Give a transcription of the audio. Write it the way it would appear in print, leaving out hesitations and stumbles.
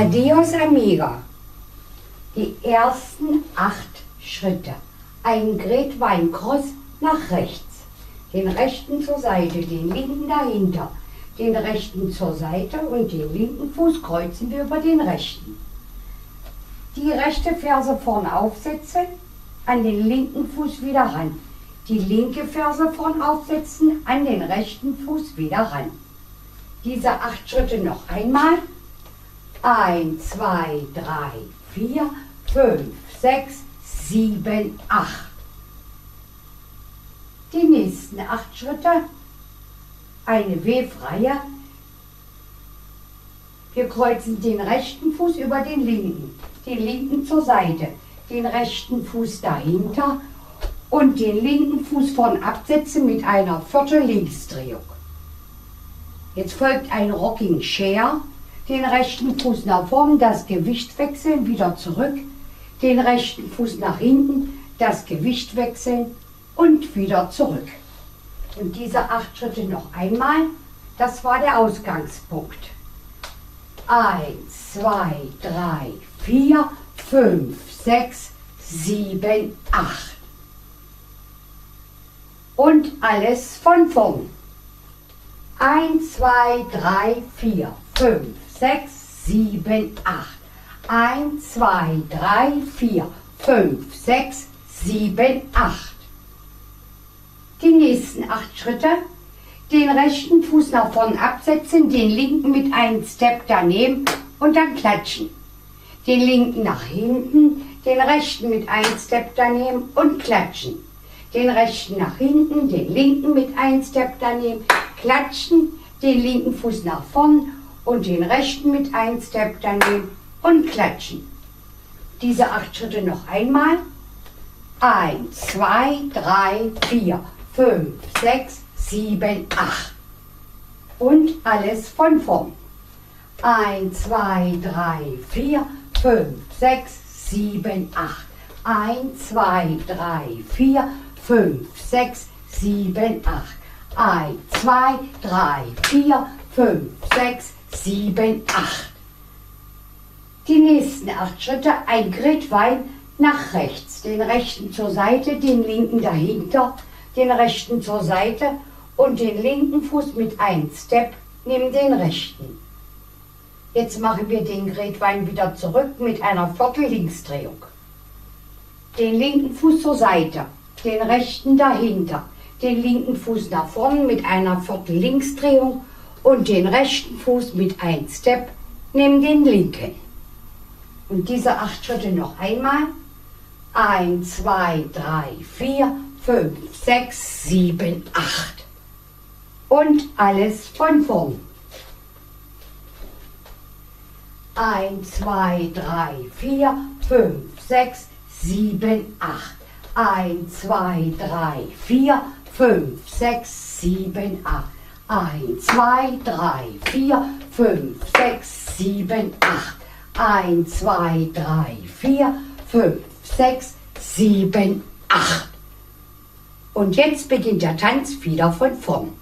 Adios Amiga. Die ersten 8 Schritte. Ein Gretweinkross nach rechts. Den rechten zur Seite, den linken dahinter. Den rechten zur Seite und den linken Fuß kreuzen wir über den rechten. Die rechte Ferse vorne aufsetzen, an den linken Fuß wieder ran. Die linke Ferse vorne aufsetzen, an den rechten Fuß wieder ran. Diese 8 Schritte noch einmal. 1, 2, 3, 4, 5, 6, 7, 8. Die nächsten 8 Schritte. Eine Wehfreie. Wir kreuzen den rechten Fuß über den linken zur Seite, den rechten Fuß dahinter und den linken Fuß vorn absetzen mit einer Viertel-Linksdrehung. Jetzt folgt ein Rocking Chair, den rechten Fuß nach vorn, das Gewicht wechseln, wieder zurück, den rechten Fuß nach hinten, das Gewicht wechseln und wieder zurück. Und diese 8 Schritte noch einmal, das war der Ausgangspunkt. 1, 2, 3, 4, 5, 6, 7, 8. Und alles von vorn. 1, 2, 3, 4, 5, 6, 7, 8. 1, 2, 3, 4, 5, 6, 7, 8. Die nächsten 8 Schritte. Den rechten Fuß nach vorn absetzen, den linken mit einem Step daneben und dann klatschen. Den linken nach hinten, den rechten mit einem Step daneben und klatschen. Den rechten nach hinten, den linken mit einem Step daneben, klatschen, den linken Fuß nach vorn und den rechten mit einem Step daneben und klatschen. Diese 8 Schritte noch einmal. 1, 2, 3, 4, 5, 6, 7, 8. Und alles von vorn. 1, 2, 3, 4, 5, 6, 7, 8. 1, 2, 3, 4, 5, 6, 7, 8. 1, 2, 3, 4, 5, 6, 7, 8. Die nächsten 8 Schritte, ein Gretwein nach rechts. Den rechten zur Seite, den linken dahinter, den rechten zur Seite und den linken Fuß mit einem Step neben den rechten. Jetzt machen wir den Gretwein wieder zurück mit einer Viertel-Linksdrehung. Den linken Fuß zur Seite, den rechten dahinter, den linken Fuß nach vorn mit einer Viertel-Linksdrehung und den rechten Fuß mit einem Step neben den linken. Und diese 8 Schritte noch einmal. 1, 2, 3, 4, 5, 6, 7, 8. Und alles von vorn. 1, 2, 3, 4, 5, 6, 7, 8. 1, 2, 3, 4, 5, 6, 7, 8. 1, 2, 3, 4, 5, 6, 7, 8. 1, 2, 3, 4, 5, 6, 7, 8. Und jetzt beginnt der Tanz wieder von vorn.